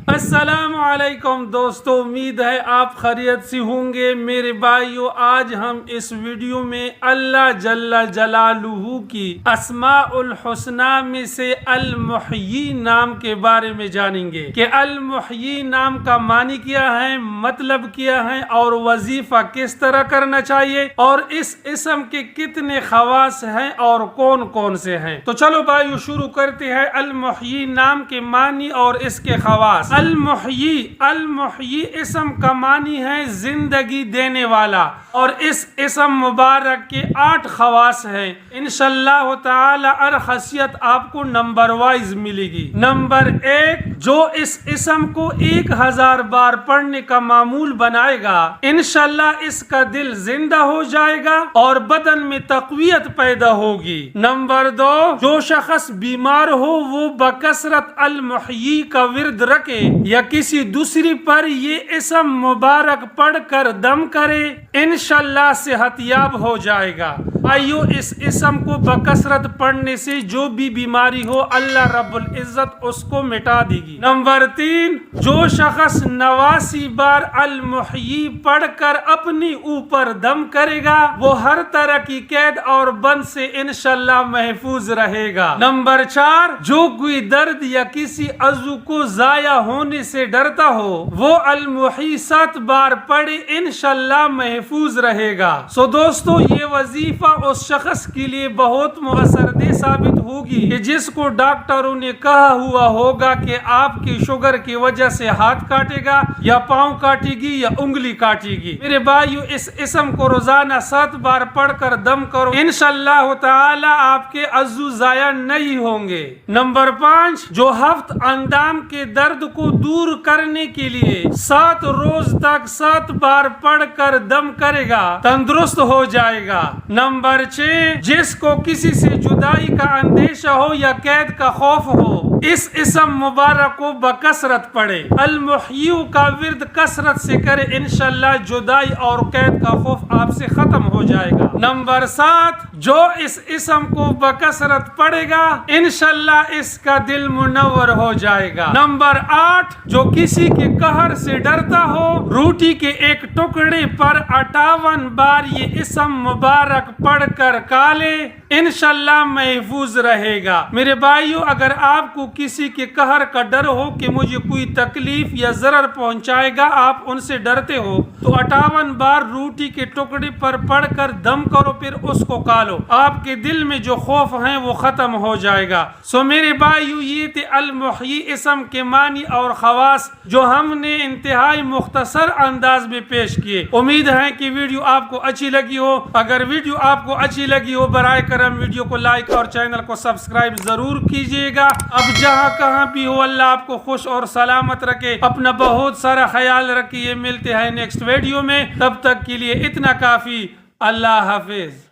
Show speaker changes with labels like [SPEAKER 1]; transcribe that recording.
[SPEAKER 1] السلام علیکم دوستو، امید ہے آپ خیریت سے ہوں گے میرے بھائیو۔ آج ہم اس ویڈیو میں اللہ جل جلالہ کی اسماء الحسنی میں سے المحیی نام کے بارے میں جانیں گے کہ المحیی نام کا معنی کیا ہے، مطلب کیا ہے اور وظیفہ کس طرح کرنا چاہیے، اور اس اسم کے کتنے خواص ہیں اور کون کون سے ہیں۔ تو چلو بھائیو شروع کرتے ہیں المحیی نام کے معنی اور اس کے خواص۔ المحیی اسم کا معنی ہے زندگی دینے والا، اور اس اسم مبارک کے 8 خواص ہیں۔ انشاءاللہ تعالی ہر خاصیت آپ کو نمبر وائز ملے گی۔ نمبر 1، جو اس اسم کو 1000 بار پڑھنے کا معمول بنائے گا، انشاءاللہ اس کا دل زندہ ہو جائے گا اور بدن میں تقویت پیدا ہوگی۔ نمبر 2، جو شخص بیمار ہو وہ بکثرت المحیی کا ورد رکھے یا کسی دوسری پر یہ اسم مبارک پڑھ کر دم کرے، انشاءاللہ صحت یاب ہو جائے گا۔ آئیو اس اسم کو بکثرت پڑھنے سے جو بھی بیماری ہو اللہ رب العزت اس کو مٹا دے گی۔ نمبر 3، جو شخص 89 بار المحیی پڑھ کر اپنی اوپر دم کرے گا وہ ہر طرح کی قید اور بند سے انشاءاللہ محفوظ رہے گا۔ نمبر 4، جو کوئی درد یا کسی عضو کو ضائع ہونے سے ڈرتا ہو وہ المحیی 7 بار پڑھے، انشاءاللہ محفوظ رہے گا۔ سو دوستو، یہ وظیفہ اس شخص کے لیے بہت مؤثر دہ ثابت ہوگی کہ جس کو ڈاکٹروں نے کہا ہوا ہوگا کہ آپ کی شوگر کی وجہ سے ہاتھ کاٹے گا یا پاؤں کاٹے گی یا انگلی کاٹے گی۔ میرے بھائیو، اس اسم کو روزانہ 7 بار پڑھ کر دم کرو، انشاءاللہ تعالی آپ کے عضو ضائع نہیں ہوں گے۔ نمبر 5، جو ہفت اندام کے درد کو دور کرنے کے لیے 7 روز تک 7 بار پڑھ کر دم کرے گا تندرست ہو جائے گا۔ نمبر 6، جس کو کسی سے جدائی کا اندیشہ ہو یا قید کا خوف ہو اس اسم مبارک کو بکثرت پڑھے، المحیی کا ورد کثرت سے کرے، انشاءاللہ جدائی اور قید کا خوف آپ سے ختم ہو جائے گا۔ نمبر 7، جو اس اسم کو بکثرت پڑھے گا انشاءاللہ اس کا دل منور ہو جائے گا۔ نمبر 8، جو کسی کے قہر سے ڈرتا ہو روٹی کے ایک ٹکڑے پر 58 بار یہ اسم مبارک پڑھ کر کھا لے، انشاءاللہ محفوظ رہے گا۔ میرے بھائیو، اگر آپ کو کسی کے قہر کا ڈر ہو کہ مجھے کوئی تکلیف یا ضرر پہنچائے گا، آپ ان سے ڈرتے ہو تو 58 بار روٹی کے ٹکڑے پر پڑھ کر دم کرو، پھر اس کو کھا لو، آپ کے دل میں جو خوف ہیں وہ ختم ہو جائے گا۔ سو میرے بھائیو، یہ تھے المحیی اسم کے معنی اور خواص جو ہم نے انتہائی مختصر انداز میں پیش کیے۔ امید ہے کہ ویڈیو آپ کو اچھی لگی ہو۔ اگر ویڈیو آپ کو اچھی لگی ہو برائے کرم ویڈیو کو لائک اور چینل کو سبسکرائب ضرور کیجیے گا۔ اب جہاں کہاں بھی ہو اللہ آپ کو خوش اور سلامت رکھے، اپنا بہت سارا خیال رکھیے۔ ملتے ہیں نیکسٹ ویڈیو میں، تب تک کے لیے اتنا کافی۔ اللہ حافظ۔